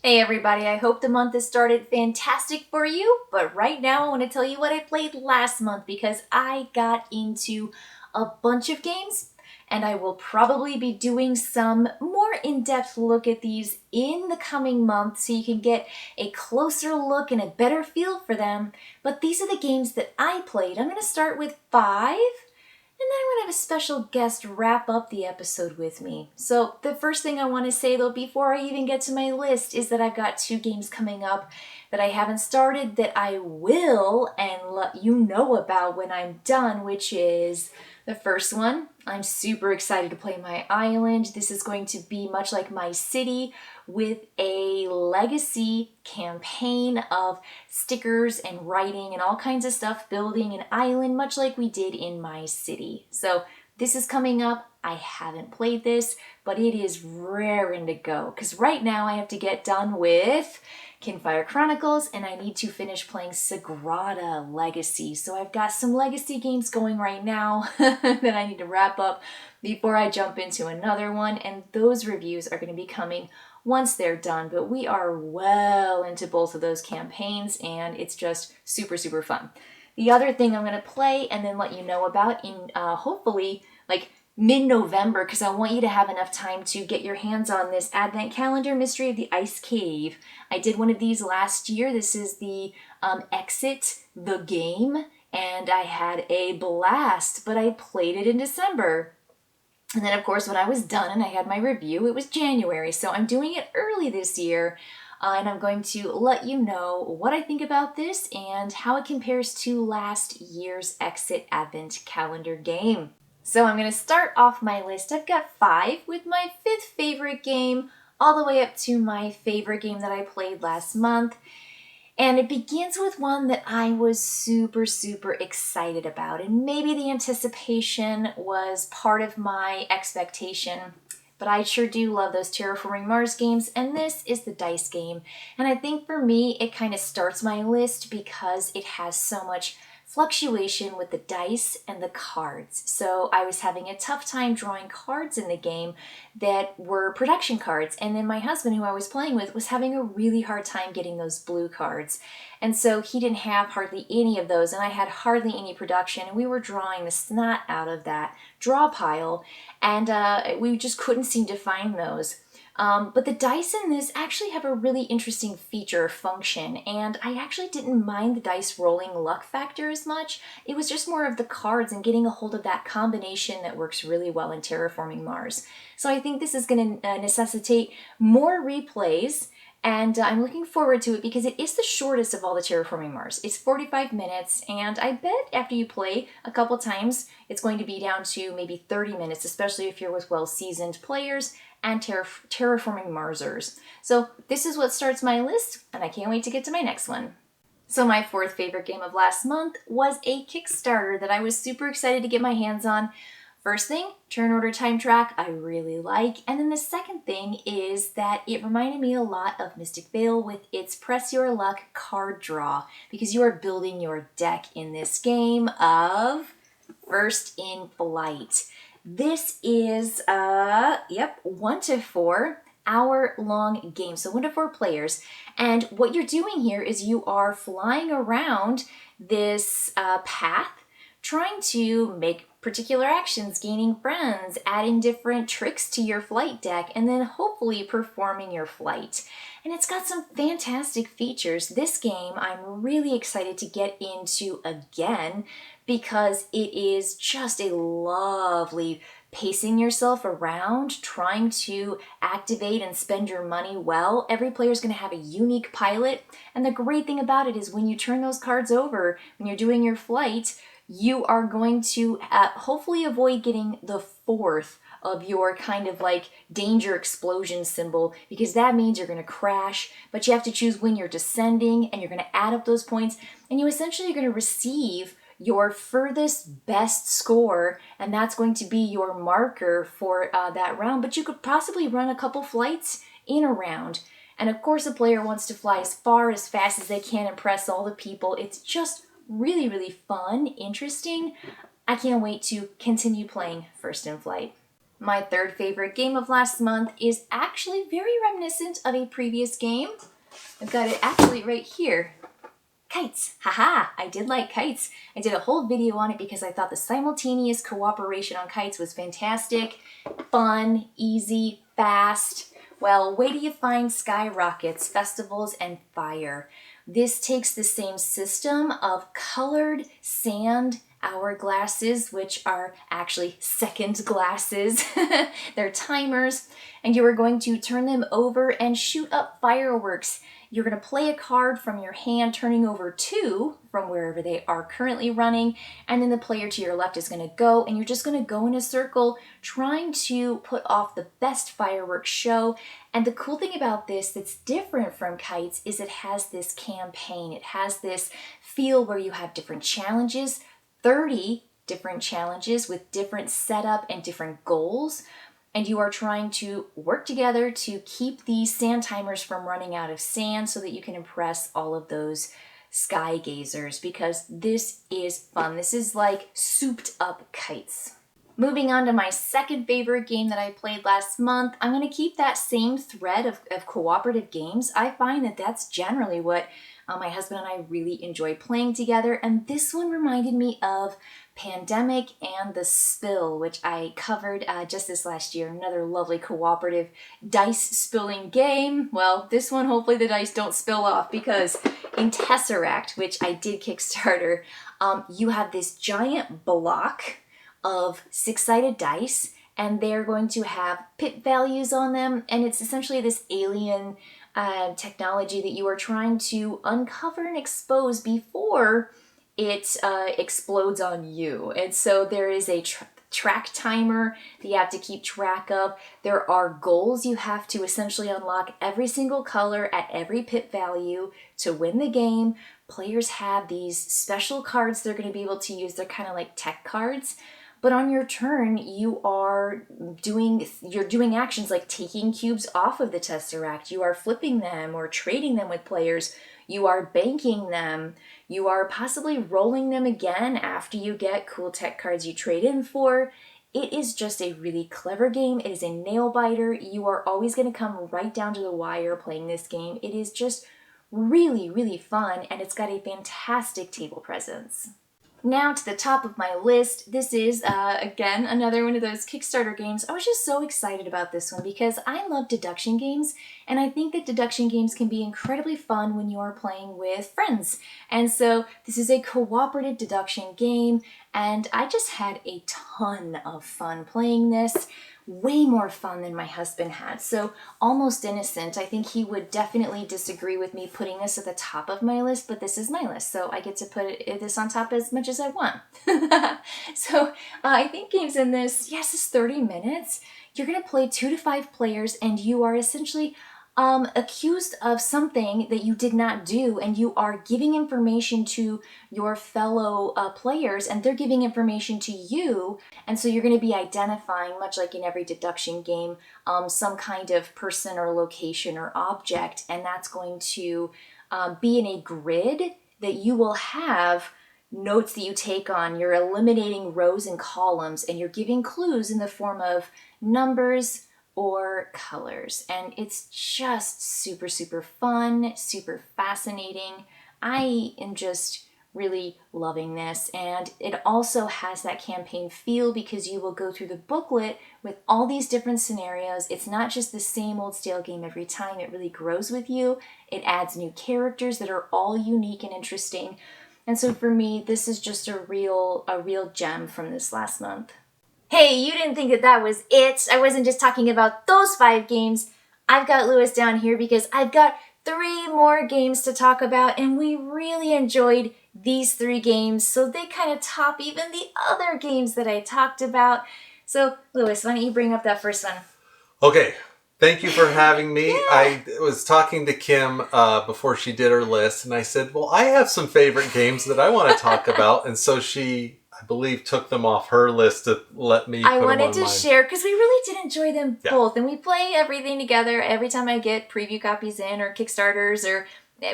Hey everybody, I hope the month has started fantastic for you, but right now I want to tell you what I played last month because I got into a bunch of games and I will probably be doing some more in-depth look at these in the coming month so you can get a closer look and a better feel for them. But these are the games that I played. I'm going to start with 5. And then I'm going to have a special guest wrap up the episode with me. So the first thing I want to say though, before I even get to my list, is that I've got 2 games coming up that I haven't started that I will and let you know about when I'm done, which is the first one. I'm super excited to play My Island. This is going to be much like My City with a legacy campaign of stickers and writing and all kinds of stuff, building an island much like we did in My City. So this is coming up. I haven't played this, but it is raring to go because right now I have to get done with Kinfire Chronicles and I need to finish playing Sagrada Legacy. So I've got some legacy games going right now that I need to wrap up before I jump into another one, and those reviews are going to be coming once they're done, but we are well into both of those campaigns and it's just super fun. The other thing I'm going to play and then let you know about in hopefully like mid-November, because I want you to have enough time to get your hands on this Advent Calendar Mystery of the Ice Cave. I did one of these last year. This is the Exit the Game, and I had a blast, but I played it in December. And then, of course, when I was done and I had my review, it was January. So I'm doing it early this year. And I'm going to let you know what I think about this and how it compares to last year's Exit Advent Calendar game. So I'm going to start off my list. I've got 5 with my 5th favorite game, all the way up to my favorite game that I played last month. And it begins with one that I was super excited about. And maybe the anticipation was part of my expectation, but I sure do love those Terraforming Mars games, and this is the dice game. And I think for me, it kind of starts my list because it has so much fluctuation with the dice and the cards. So I was having a tough time drawing cards in the game that were production cards. And then my husband, who I was playing with, was having a really hard time getting those blue cards. And so he didn't have hardly any of those, and I had hardly any production. And we were drawing the snot out of that draw pile, and we just couldn't seem to find those. But the dice in this actually have a really interesting feature function, and I actually didn't mind the dice rolling luck factor as much. It was just more of the cards and getting a hold of that combination that works really well in Terraforming Mars. So I think this is going to necessitate more replays, and I'm looking forward to it because it is the shortest of all the Terraforming Mars. It's 45 minutes, and I bet after you play a couple times, it's going to be down to maybe 30 minutes, especially if you're with well-seasoned players and Terraforming Marsers. So this is what starts my list, and I can't wait to get to my next one. So my 4th favorite game of last month was a Kickstarter that I was super excited to get my hands on. First thing, turn order time track, I really like. And then the second thing is that it reminded me a lot of Mystic Vale with its Press Your Luck card draw, because you are building your deck in this game of First in Flight. This is, 1 to 4 hour-long game, so 1 to 4 players. And what you're doing here is you are flying around this path, trying to make particular actions, gaining friends, adding different tricks to your flight deck, and then hopefully performing your flight. And it's got some fantastic features. This game I'm really excited to get into again because it is just a lovely pacing yourself around, trying to activate and spend your money well. Every player is going to have a unique pilot, and the great thing about it is when you turn those cards over, when you're doing your flight, you are going to hopefully avoid getting the 4th of your kind of like danger explosion symbol, because that means you're going to crash, but you have to choose when you're descending, and you're going to add up those points, and you essentially are going to receive your furthest best score, and that's going to be your marker for that round. But you could possibly run a couple flights in a round. And of course, a player wants to fly as far, as fast as they can, impress all the people. It's just really fun, interesting. I can't wait to continue playing First in Flight. My third favorite game of last month is actually very reminiscent of a previous game. I've got it actually right here. Kites. Haha, I did like kites. I did a whole video on it because I thought the simultaneous cooperation on kites was fantastic, fun, easy, fast. Well, wait till you find Skyrockets, Festivals, and Fire. This takes the same system of colored sand hourglasses, which are actually second glasses. They're timers, and you are going to turn them over and shoot up fireworks. You're going to play a card from your hand, turning over 2 from wherever they are currently running, and then the player to your left is going to go, and you're just going to go in a circle trying to put off the best fireworks show. And the cool thing about this that's different from kites is it has this campaign. It has this feel where you have different challenges, 30 different challenges with different setup and different goals. And you are trying to work together to keep these sand timers from running out of sand so that you can impress all of those sky gazers, because this is fun. This is like souped up kites. Moving on to my second favorite game that I played last month, I'm going to keep that same thread of cooperative games. I find that that's generally what my husband and I really enjoy playing together, and this one reminded me of Pandemic and The Spill, which I covered just this last year. Another lovely cooperative dice spilling game. Well, this one, hopefully the dice don't spill off, because in Tesseract, which I did Kickstarter, you have this giant block of 6-sided dice, and they're going to have pit values on them, and it's essentially this alien technology that you are trying to uncover and expose before it explodes on you. And so there is a track timer that you have to keep track of. There are goals you have to essentially unlock every single color at every pit value to win the game. Players have these special cards they're going to be able to use. They're kind of like tech cards. But on your turn, you're doing actions like taking cubes off of the Tesseract. You are flipping them or trading them with players. You are banking them. You are possibly rolling them again after you get cool tech cards you trade in for. It is just a really clever game. It is a nail biter. You are always going to come right down to the wire playing this game. It is just really, really fun, and it's got a fantastic table presence. Now to the top of my list, this is, again, another one of those Kickstarter games. I was just so excited about this one because I love deduction games, and I think that deduction games can be incredibly fun when you are playing with friends. And so this is a cooperative deduction game, and I just had a ton of fun playing this. Way more fun than my husband had. So Almost Innocent, I think he would definitely disagree with me putting this at the top of my list, but this is my list, so I get to put this on top as much as I want. So I think games in this, yes, it's 30 minutes. You're going to play 2 to 5 players, and you are essentially accused of something that you did not do, and you are giving information to your fellow players, and they're giving information to you, and so you're going to be identifying, much like in every deduction game, some kind of person or location or object, and that's going to be in a grid that you will have notes that you take on. You're eliminating rows and columns, and you're giving clues in the form of numbers or colors, and it's just super, super fun, super fascinating. I am just really loving this, and it also has that campaign feel because you will go through the booklet with all these different scenarios. It's not just the same old stale game every time. It really grows with you. It adds new characters that are all unique and interesting, and so for me, this is just a real gem from this last month. Hey, you didn't think that was it. I wasn't just talking about those 5 games. I've got Lewis down here because I've got 3 more games to talk about, and we really enjoyed these 3 games, so they kind of top even the other games that I talked about. So, Lewis, why don't you bring up that first one? Okay. Thank you for having me. Yeah. I was talking to Kim before she did her list, and I said, well, I have some favorite games that I want to talk about, and so she, I believe, took them off her list to let me put them on mine. I wanted to share because we really did enjoy them both, and we play everything together. Every time I get preview copies in or Kickstarters or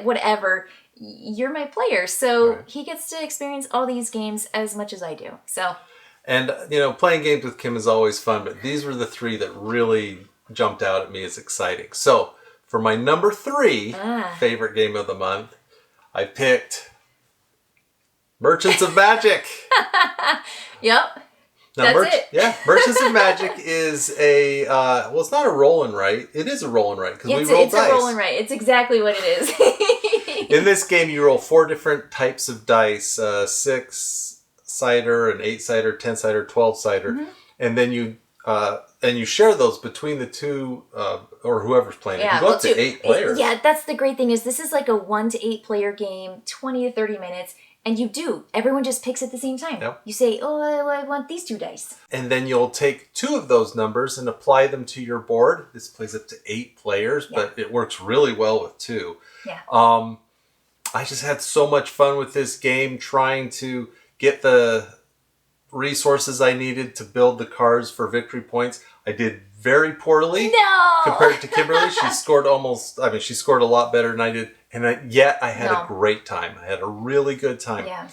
whatever, you're my player, so he gets to experience all these games as much as I do. So And, playing games with Kim is always fun, but these were the three that really jumped out at me as exciting. So, for my number 3 favorite game of the month, I picked Merchants of Magic. Yep. Now, That's it. Yeah, Merchants of Magic is a, it's not a roll and write. It is a roll and write because we roll dice. It's a roll and write. It's exactly what it is. In this game, you roll 4 different types of dice, 6-sider, an 8-sider, 10-sider, 12-sider, and then you share those between the two, or whoever's playing it. You go up to 8 players. Yeah, that's the great thing is this is like a 1 to 8 player game, 20 to 30 minutes. And everyone just picks at the same time. Yep. You say, I want these 2 dice. And then you'll take 2 of those numbers and apply them to your board. This plays up to 8 players, but it works really well with 2. Yeah. I just had so much fun with this game trying to get the resources I needed to build the cards for victory points. I did very poorly compared to Kimberly. She scored she scored a lot better than I did. And yet I had a great time. I had a really good time. Yeah.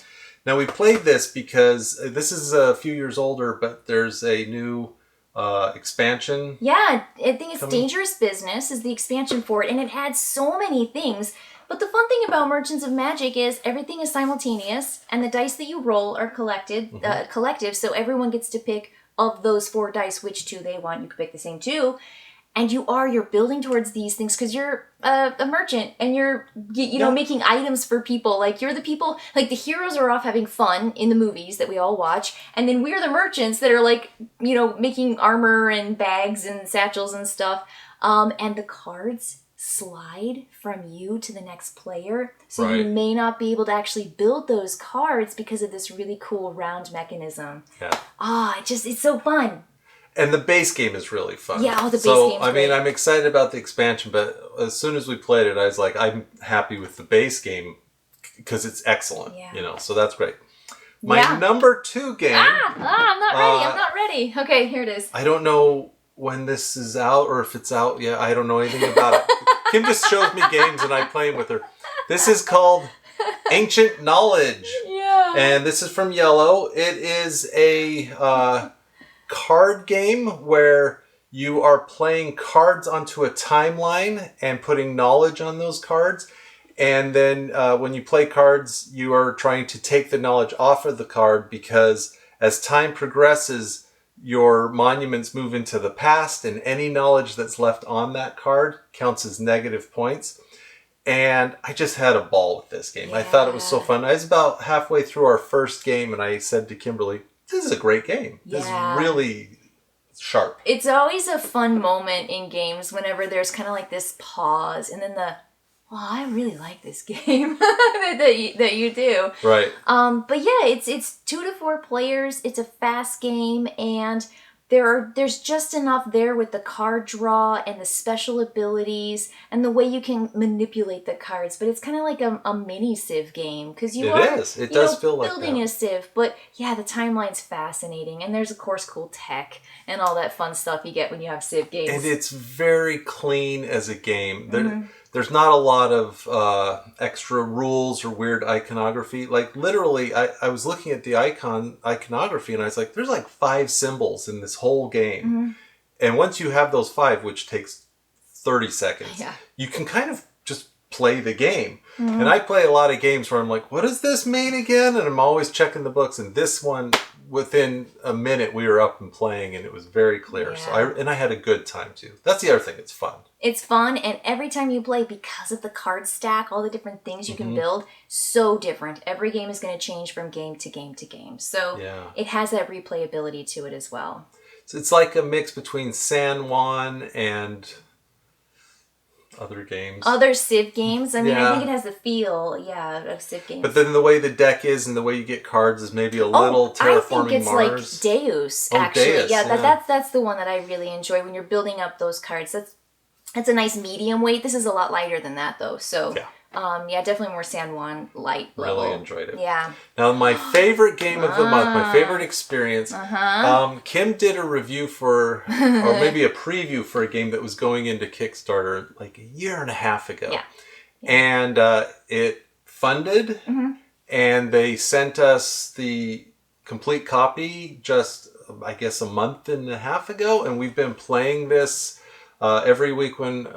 Now we played this because this is a few years older, but there's a new expansion. Yeah, I think it's Dangerous Business is the expansion for it. And it had so many things. But the fun thing about Merchants of Magic is everything is simultaneous. And the dice that you roll are collective. So everyone gets to pick of those 4 dice which 2 they want. You can pick the same 2. And you're building towards these things because you're a merchant and you're making items for people. Like you're the people, like the heroes are off having fun in the movies that we all watch. And then we're the merchants that are like, making armor and bags and satchels and stuff. And the cards slide from you to the next player. So you may not be able to actually build those cards because of this really cool round mechanism. Yeah. It's so fun. And the base game is really fun. Yeah, the base game's great. I'm excited about the expansion, but as soon as we played it, I was like, I'm happy with the base game because it's excellent. Yeah. So that's great. My number 2 game. I'm not ready. Okay, here it is. I don't know when this is out or if it's out yet. I don't know anything about it. Kim just shows me games and I play them with her. This is called Ancient Knowledge. Yeah. And this is from Yellow. It is a card game where you are playing cards onto a timeline and putting knowledge on those cards. And then when you play cards, you are trying to take the knowledge off of the card because as time progresses, your monuments move into the past and any knowledge that's left on that card counts as negative points. And I just had a ball with this game. I thought it was so fun. I was about halfway through our first game and I said to Kimberly, this is a great game. This is really sharp. It's always a fun moment in games whenever there's kind of like this pause and then I really like this game that you do. Right. But yeah, it's 2 to 4 players. It's a fast game and there's just enough there with the card draw and the special abilities and the way you can manipulate the cards. But it's kind of like a mini Civ game because it does feel like building a Civ. But yeah, the timeline's fascinating and there's of course cool tech and all that fun stuff you get when you have Civ games. And it's very clean as a game. There's not a lot of extra rules or weird iconography. Like literally, I was looking at the iconography and I was like, there's like 5 symbols in this whole game. And once you have those 5, which takes 30 seconds, you can kind of just play the game. And I play a lot of games where I'm like, what does this mean again? And I'm always checking the books. And this one, within a minute, we were up and playing and it was very clear. So I had a good time too. That's the other thing. It's fun. It's fun, and every time you play, because of the card stack, all the different things you can build, so different. Every game is going to change from game to game to game. So it has that replayability to it as well. So it's like a mix between San Juan and other games. Other Civ games. I mean, I think it has the feel, of Civ games. But then the way the deck is and the way you get cards is maybe a little Terraforming Mars. I think it's like Deus, actually. Deus, that's the one that I really enjoy when you're building up those cards. That's a nice medium weight. This is a lot lighter than that, though. So, definitely more San Juan light level. Really enjoyed it. Yeah. Now, my favorite game of the month, my favorite experience, Kim did a review for, or maybe a preview for a game that was going into Kickstarter like a year and a half ago. Yeah. And it funded, and they sent us the complete copy just, I guess, a month and a half ago, and we've been playing this every week when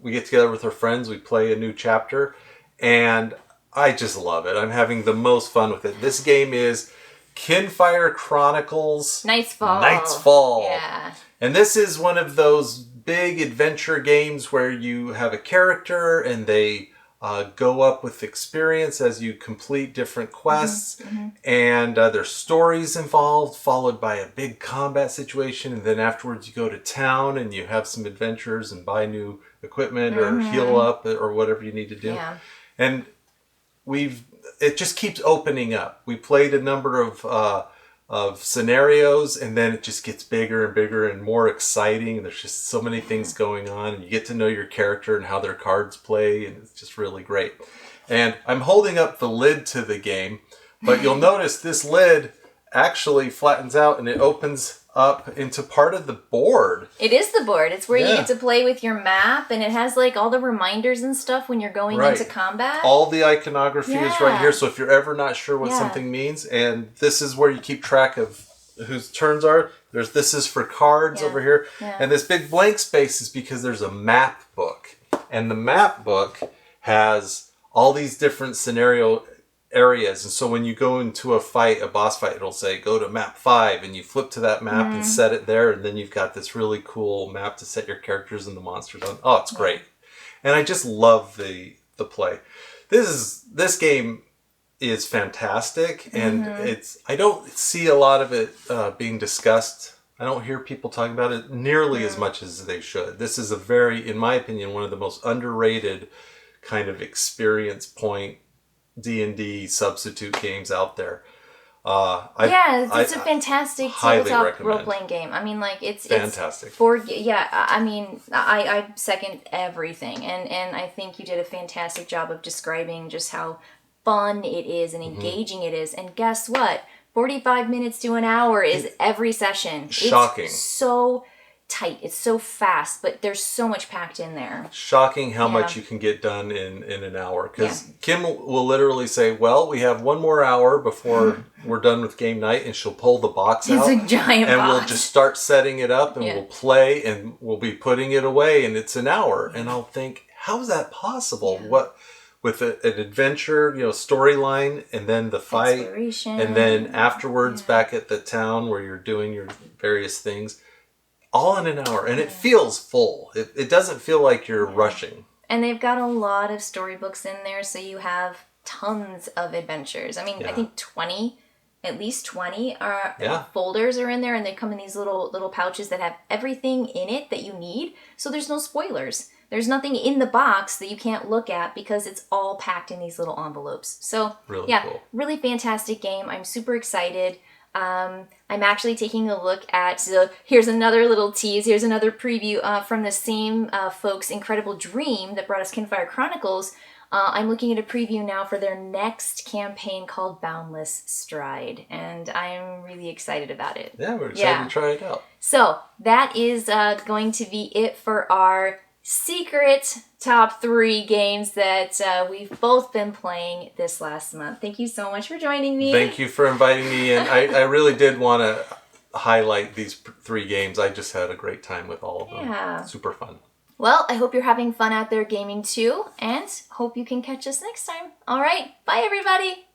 we get together with our friends. We play a new chapter, and I just love it. I'm having the most fun with it. This game is Kinfire Chronicles. Nightfall. Yeah. And this is one of those big adventure games where you have a character and they go up with experience as you complete different quests. And there's stories involved, followed by a big combat situation. And then afterwards you go to town and you have some adventures and buy new equipment or heal up or whatever you need to do. Yeah. And it just keeps opening up. We played a number of scenarios, and then it just gets bigger and bigger and more exciting. There's just so many things going on, and you get to know your character and how their cards play, and it's just really great. And I'm holding up the lid to the game, but you'll notice this lid actually flattens out and it opens up into part of the board. It is the board. It's where you get to play with your map, and it has like all the reminders and stuff when you're going into combat. All the iconography is right here, so if you're ever not sure what something means, and this is where you keep track of whose turns are. This is for cards over here. And this big blank space is because there's a map book. And the map book has all these different scenario areas, and so when you go into a boss fight, it'll say go to map 5, and you flip to that map and set it there, and then you've got this really cool map to set your characters and the monsters on. Oh, it's great. And I just love the play. This game is fantastic, and I don't see a lot of it being discussed. I don't hear people talking about it nearly as much as they should. This is in my opinion, one of the most underrated kind of experience point D&D substitute games out there. It's a fantastic tabletop role-playing game. I mean, like, it's fantastic. I mean, I second everything, and I think you did a fantastic job of describing just how fun it is and engaging it is. And guess what? 45 minutes to an hour is every session. Shocking. It's so tight. It's so fast, but there's so much packed in there. Shocking how much you can get done in an hour. Because Kim will literally say, well, we have one more hour before we're done with game night, and she'll pull the box out. It's a giant and box. We'll just start setting it up, and we'll play, and we'll be putting it away, and it's an hour. And I'll think, how is that possible? What with an adventure, storyline, and then the fight, and then afterwards back at the town where you're doing your various things. All in an hour, and it feels full. It doesn't feel like you're rushing. And they've got a lot of storybooks in there, so you have tons of adventures. I mean, I think at least 20 folders are in there, and they come in these little pouches that have everything in it that you need, so there's no spoilers. There's nothing in the box that you can't look at because it's all packed in these little envelopes. So, really cool. Really fantastic game. I'm super excited. I'm actually taking a look at, so here's another little tease, here's another preview from the same folks' incredible dream that brought us Kinfire Chronicles. I'm looking at a preview now for their next campaign called Boundless Stride, and I'm really excited about it. Yeah, we're excited to try it out. So that is going to be it for our secret top 3 games that we've both been playing this last month. Thank you so much for joining me. Thank you for inviting me in. I really did want to highlight these 3 games. I just had a great time with all of them. Yeah. Super fun. Well, I hope you're having fun out there gaming too, and hope you can catch us next time. All right, bye everybody.